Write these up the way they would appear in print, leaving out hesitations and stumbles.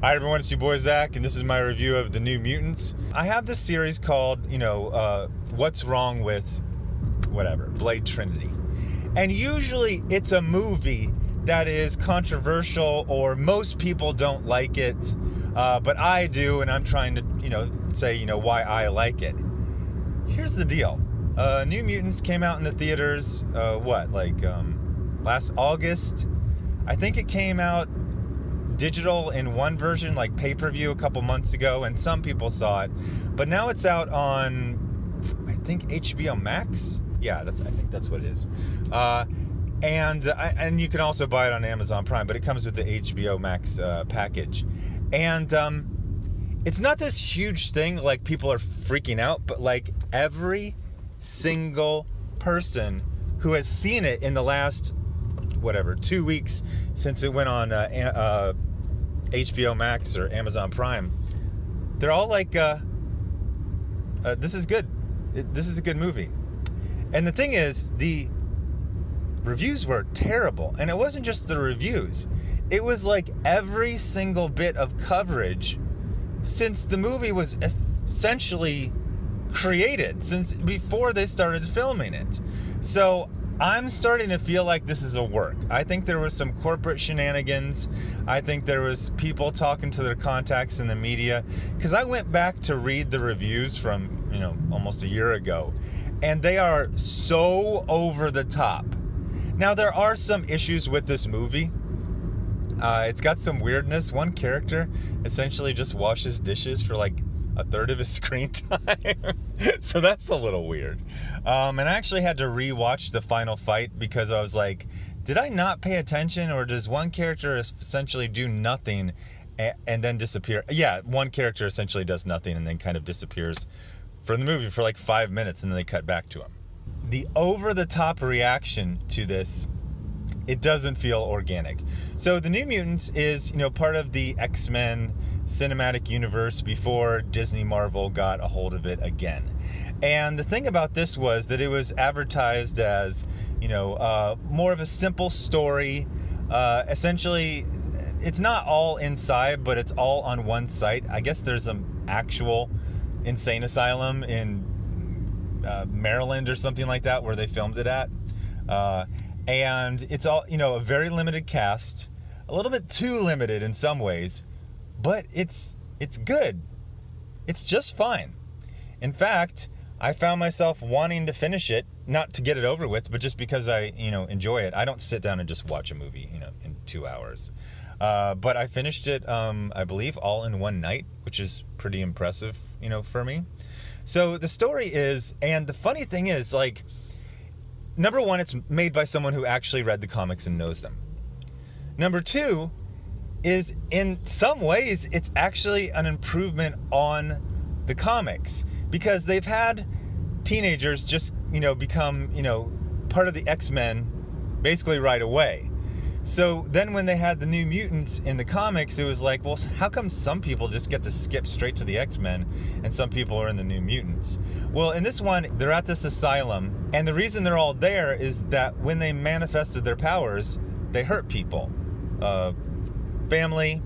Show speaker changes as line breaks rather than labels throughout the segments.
Hi everyone, it's your boy Zach, and this is my review of The New Mutants. I have this series called, What's Wrong with Blade Trinity. And usually it's a movie that is controversial or most people don't like it, but I do, and I'm trying to, say, why I like it. Here's the deal. New Mutants came out in the theaters, last August. I think it came out digital in one version, like pay-per-view, a couple months ago, and some people saw it. But now it's out on, I think, HBO Max. Yeah, I think that's what it is. And you can also buy it on Amazon Prime, but it comes with the HBO Max package. And it's not this huge thing like people are freaking out, but like every single person who has seen it in the last 2 weeks since it went on HBO Max or Amazon Prime, they're all like, this is good. This is a good movie. And the thing is, the reviews were terrible. And it wasn't just the reviews. It was like every single bit of coverage since the movie was essentially created, since before they started filming it. So I'm starting to feel like this is a work. I think there was some corporate shenanigans. I think there was people talking to their contacts in the media. Because I went back to read the reviews from, almost a year ago. And they are so over the top. Now, there are some issues with this movie. It's got some weirdness. One character essentially just washes dishes for like a third of his screen time. So that's a little weird. And I actually had to rewatch the final fight because I was like, did I not pay attention, or does one character essentially do nothing and then disappear? Yeah, one character essentially does nothing and then kind of disappears from the movie for like 5 minutes, and then they cut back to him. The over-the-top reaction to this, it doesn't feel organic. So The New Mutants is, part of the X-Men cinematic universe before Disney Marvel got a hold of it again. And the thing about this was that it was advertised as, more of a simple story. Essentially, it's not all inside, but it's all on one site. I guess there's an actual insane asylum in Maryland or something like that where they filmed it at. And it's all, a very limited cast, a little bit too limited in some ways, but it's good. It's just fine. In fact, I found myself wanting to finish it, not to get it over with, but just because I, enjoy it. I don't sit down and just watch a movie, in 2 hours. But I finished it, I believe, all in one night, which is pretty impressive, for me. So the story is, and the funny thing is, like, number one, it's made by someone who actually read the comics and knows them. Number two is, in some ways, it's actually an improvement on the comics, because they've had teenagers just, become, part of the X-Men basically right away. So then when they had the New Mutants in the comics, it was like, well, how come some people just get to skip straight to the X-Men and some people are in the New Mutants? Well, in this one, they're at this asylum, and the reason they're all there is that when they manifested their powers, they hurt people. Family,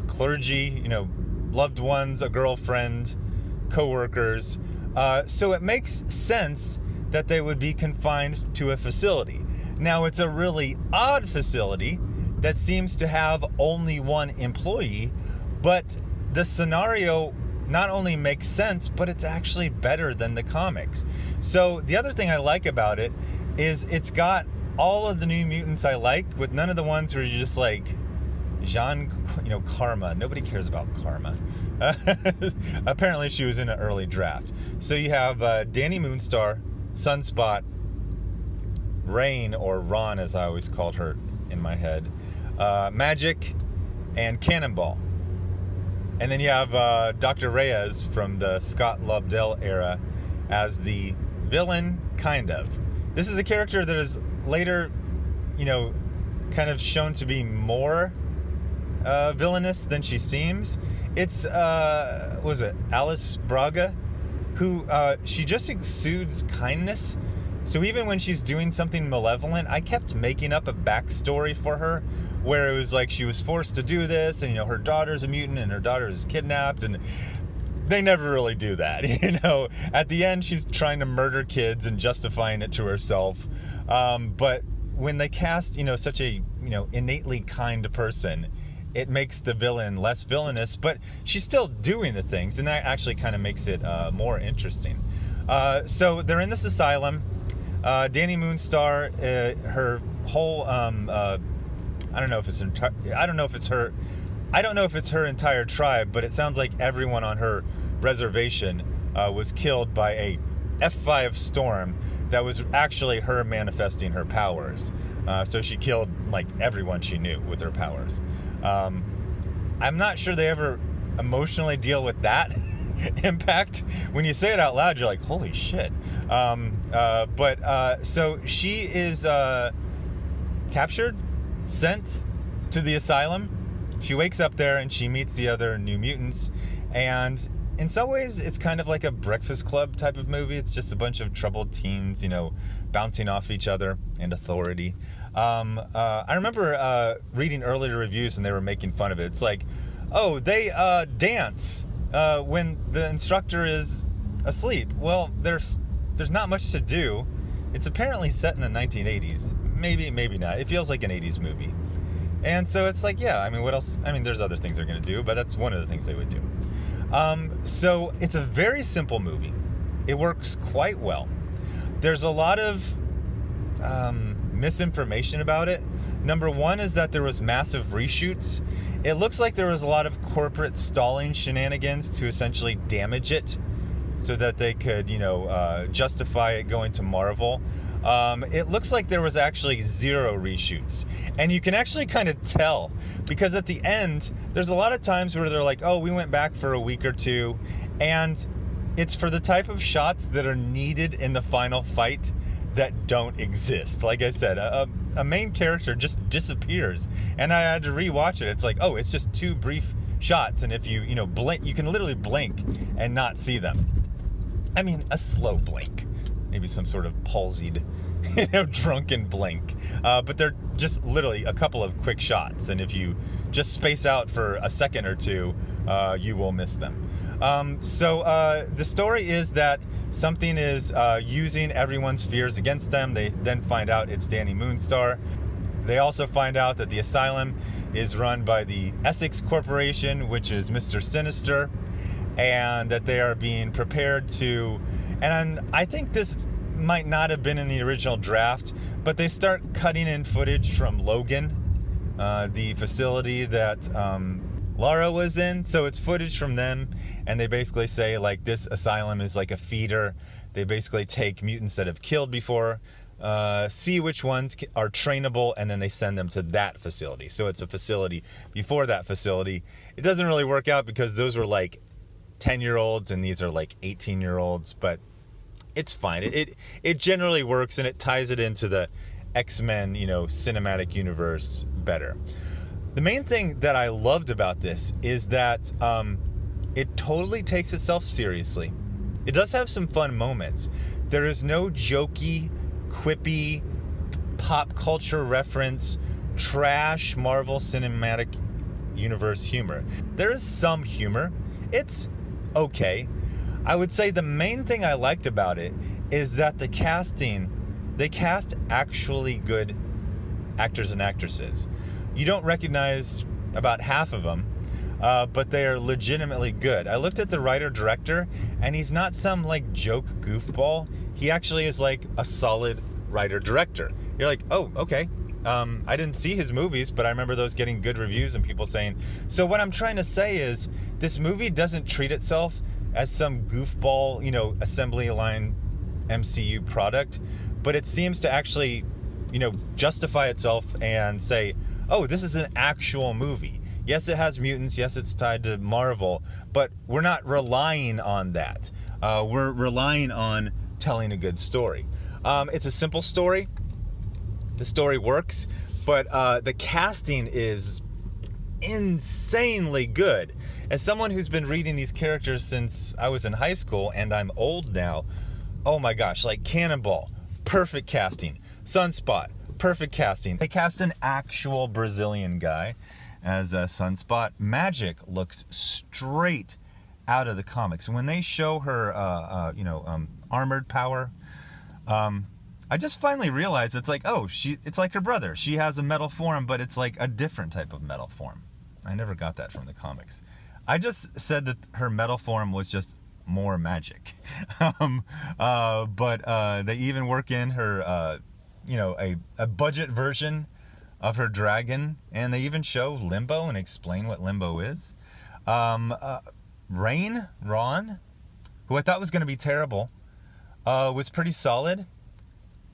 clergy, loved ones, a girlfriend, co-workers. So it makes sense that they would be confined to a facility. Now, it's a really odd facility that seems to have only one employee, but the scenario not only makes sense, but it's actually better than the comics. So the other thing I like about it is it's got all of the New Mutants I like, with none of the ones where you're just like, Karma. Nobody cares about Karma. Apparently she was in an early draft. So you have Danny Moonstar, Sunspot, Rain, or Ron as I always called her in my head, Magic, and Cannonball. And then you have Dr. Reyes from the Scott Lobdell era as the villain, kind of. This is a character that is later, kind of shown to be more villainous than she seems. It's, was it Alice Braga, who, she just exudes kindness. So even when she's doing something malevolent, I kept making up a backstory for her where it was like she was forced to do this, and, you know, her daughter's a mutant and her daughter is kidnapped, and they never really do that. You know, at the end, she's trying to murder kids and justifying it to herself. But when they cast, you know, such a, you know, innately kind person, it makes the villain less villainous, but she's still doing the things, and that actually kind of makes it more interesting. So they're in this asylum. Danny Moonstar, her whole, I don't know if it's her entire tribe, but it sounds like everyone on her reservation was killed by a F5 storm that was actually her manifesting her powers. So she killed like everyone she knew with her powers. I'm not sure they ever emotionally deal with that impact. When you say it out loud, you're like, holy shit. So she is captured, sent to the asylum. She wakes up there and she meets the other New Mutants, and in some ways it's kind of like a Breakfast Club type of movie. It's just a bunch of troubled teens, you know, bouncing off each other and authority. I remember reading earlier reviews and they were making fun of it. It's like, oh, they dance when the instructor is asleep. Well, there's not much to do. It's apparently set in the 1980s. Maybe not. It feels like an 80s movie. And so it's like, yeah, I mean, what else? I mean, there's other things they're going to do, but that's one of the things they would do. So it's a very simple movie. It works quite well. There's a lot of misinformation about it. Number one is that there was massive reshoots. It looks like there was a lot of corporate stalling shenanigans to essentially damage it so that they could, you know, justify it going to Marvel. It looks like there was actually 0 reshoots, and you can actually kind of tell because at the end there's a lot of times where they're like, oh, we went back for a week or two, and it's for the type of shots that are needed in the final fight that don't exist. Like I said, a main character just disappears, and I had to rewatch it. It's like, oh, it's just 2 brief shots, and if you know, blink, you can literally blink and not see them. I mean, a slow blink. Maybe some sort of palsied, you know, drunken blink. But they're just literally a couple of quick shots. And if you just space out for a second or two, you will miss them. So the story is that something is using everyone's fears against them. They then find out it's Danny Moonstar. They also find out that the asylum is run by the Essex Corporation, which is Mr. Sinister, and that they are being prepared to... And I think this might not have been in the original draft, but they start cutting in footage from Logan, the facility that Lara was in. So it's footage from them, and they basically say, like, this asylum is like a feeder. They basically take mutants that have killed before, see which ones are trainable, and then they send them to that facility. So it's a facility before that facility. It doesn't really work out because those were like 10-year-olds and these are like 18-year-olds, but it's fine. It generally works, and it ties it into the X-Men, you know, cinematic universe better. The main thing that I loved about this is that it totally takes itself seriously. It does have some fun moments. There is no jokey, quippy, pop culture reference, trash Marvel Cinematic Universe humor. There is some humor. It's okay. I would say the main thing I liked about it is that the casting, they cast actually good actors and actresses. You don't recognize about half of them, but they are legitimately good. I looked at the writer-director, and he's not some like joke goofball. He actually is like a solid writer-director. You're like, oh, okay. I didn't see his movies, but I remember those getting good reviews and people saying. So what I'm trying to say is this movie doesn't treat itself as some goofball, you know, assembly line MCU product, but it seems to actually, you know, justify itself and say, oh, this is an actual movie. Yes, it has mutants. Yes, it's tied to Marvel, but we're not relying on that. We're relying on telling a good story. It's a simple story. The story works, but the casting is insanely good. As someone who's been reading these characters since I was in high school, and I'm old now, oh my gosh, like Cannonball, perfect casting. Sunspot, perfect casting. They cast an actual Brazilian guy as Sunspot. Magik looks straight out of the comics. When they show her, armored power, I just finally realized it's like, oh, it's like her brother. She has a metal form, but it's like a different type of metal form. I never got that from the comics. I just said that her metal form was just more magic. But they even work in her, a budget version of her dragon, and they even show Limbo and explain what Limbo is. Ron, who I thought was going to be terrible, was pretty solid.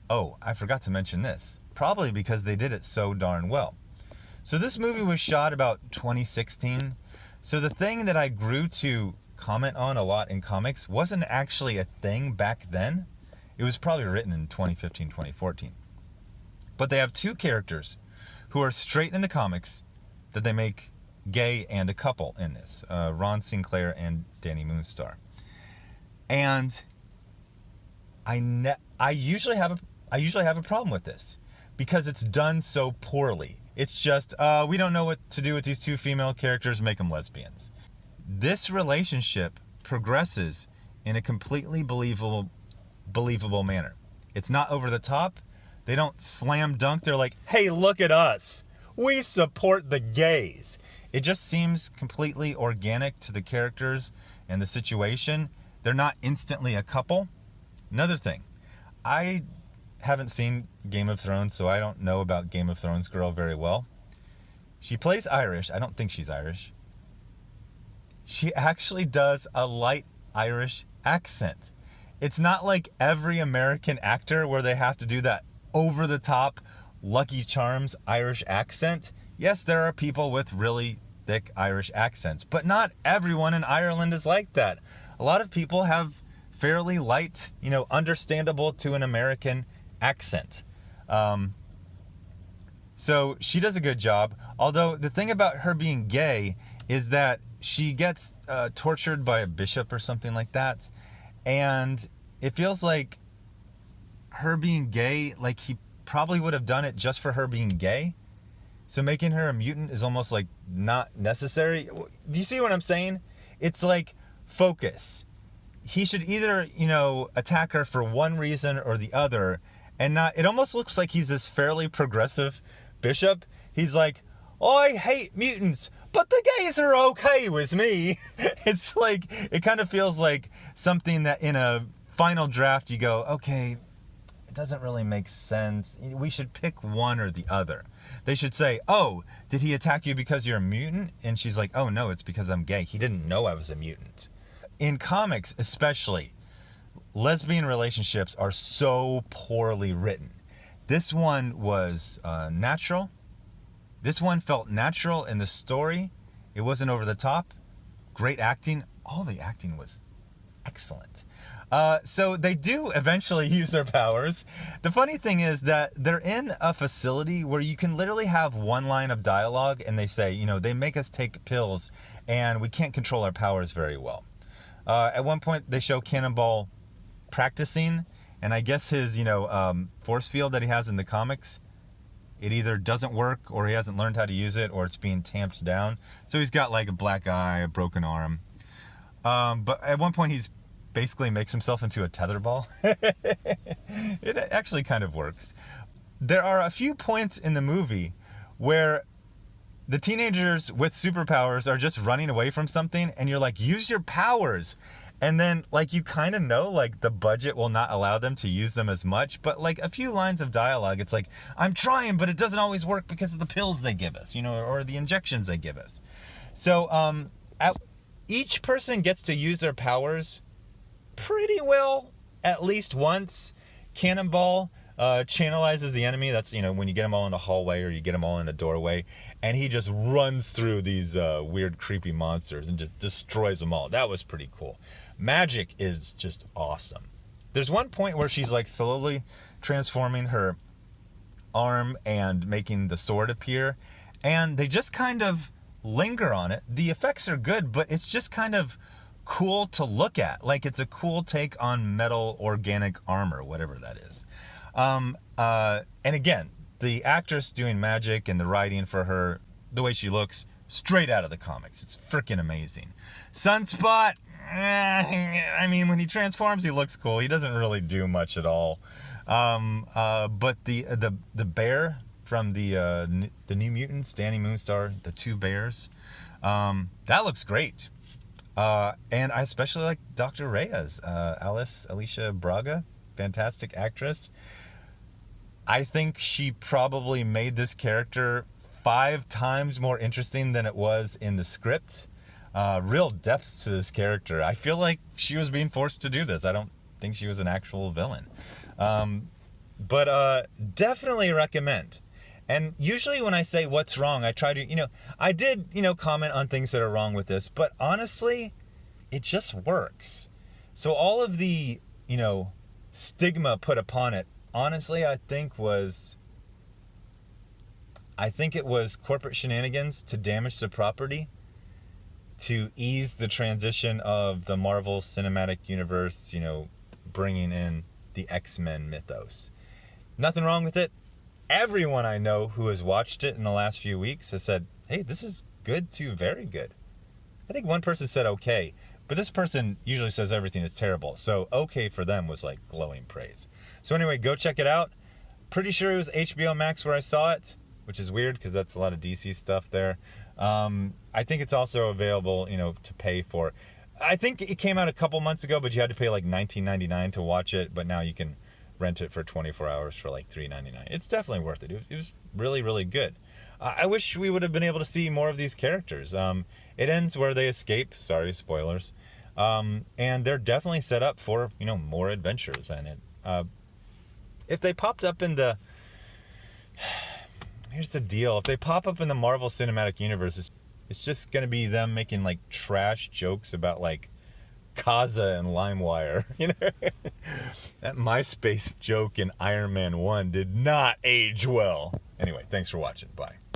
Oh, I forgot to mention this. Probably because they did it so darn well. So this movie was shot about 2016. So the thing that I grew to comment on a lot in comics wasn't actually a thing back then. It was probably written in 2015, 2014. But they have two characters who are straight in the comics that they make gay and a couple in this. Ron Sinclair and Danny Moonstar. And I usually have a problem with this because it's done so poorly. It's just, we don't know what to do with these two female characters, make them lesbians. This relationship progresses in a completely believable manner. It's not over the top. They don't slam dunk. They're like, hey, look at us. We support the gays. It just seems completely organic to the characters and the situation. They're not instantly a couple. Another thing, I haven't seen Game of Thrones, so I don't know about Game of Thrones girl very well. She plays Irish. I don't think she's Irish. She actually does a light Irish accent. It's not like every American actor where they have to do that over-the-top Lucky Charms Irish accent. Yes, there are people with really thick Irish accents, but not everyone in Ireland is like that. A lot of people have fairly light, understandable to an American accent. So she does a good job. Although the thing about her being gay is that she gets tortured by a bishop or something like that. And it feels like her being gay, like he probably would have done it just for her being gay. So making her a mutant is almost like not necessary. Do you see what I'm saying? It's like focus. He should either, attack her for one reason or the other, and not. It almost looks like he's this fairly progressive bishop. He's like, I hate mutants, but the gays are okay with me. It's like, it kind of feels like something that in a final draft you go, okay, it doesn't really make sense. We should pick one or the other. They should say, oh, did he attack you because you're a mutant? And she's like, oh no, it's because I'm gay. He didn't know I was a mutant. In comics especially, lesbian relationships are so poorly written. This one was natural. This one felt natural in the story. It wasn't over the top. Great acting. All the acting was excellent. So they do eventually use their powers. The funny thing is that they're in a facility where you can literally have one line of dialogue and they say, they make us take pills and we can't control our powers very well. At one point they show Cannonball practicing, and I guess his, force field that he has in the comics, it either doesn't work or he hasn't learned how to use it or it's being tamped down. So he's got like a black eye, a broken arm. But at one point he's basically makes himself into a tetherball. It actually kind of works. There are a few points in the movie where the teenagers with superpowers are just running away from something and you're like, use your powers. And then like you kind of know like the budget will not allow them to use them as much, but like a few lines of dialogue, it's like, I'm trying, but it doesn't always work because of the pills they give us, or the injections they give us. So each person gets to use their powers pretty well at least once. Cannonball channelizes the enemy. That's, when you get them all in a hallway or you get them all in a doorway, and he just runs through these weird, creepy monsters and just destroys them all. That was pretty cool. Magik is just awesome. There's one point where she's like slowly transforming her arm and making the sword appear, and they just kind of linger on it. The effects are good, but it's just kind of cool to look at. Like it's a cool take on metal organic armor, whatever that is. And again, the actress doing magic and the writing for her, the way she looks, straight out of the comics. It's freaking amazing. Sunspot, I mean, when he transforms, he looks cool. He doesn't really do much at all. But the bear from the New Mutants, Danny Moonstar, the two bears, that looks great. And I especially like Dr. Reyes, Alicia Braga, fantastic actress. I think she probably made this character 5 times more interesting than it was in the script. Real depth to this character. I feel like she was being forced to do this. I don't think she was an actual villain. But definitely recommend. And usually when I say what's wrong, I try to, I did, comment on things that are wrong with this, but honestly, it just works. So all of the, stigma put upon it, honestly, I think it was corporate shenanigans to damage the property, to ease the transition of the Marvel Cinematic Universe, bringing in the X-Men mythos. Nothing wrong with it. Everyone I know who has watched it in the last few weeks has said, hey, this is good to very good. I think one person said okay, but this person usually says everything is terrible. So okay for them was like glowing praise. So anyway, go check it out. Pretty sure it was HBO Max where I saw it, which is weird because that's a lot of DC stuff there. I think it's also available, to pay for. I think it came out a couple months ago, but you had to pay like $19.99 to watch it. But now you can rent it for 24 hours for like $3.99. It's definitely worth it. It was really, really good. I wish we would have been able to see more of these characters. It ends where they escape. Sorry, spoilers. And they're definitely set up for, more adventures. And if they popped up in the... Here's the deal. If they pop up in the Marvel Cinematic Universe, it's just going to be them making, like, trash jokes about, like, Kaza and LimeWire. That MySpace joke in Iron Man 1 did not age well. Anyway, thanks for watching. Bye.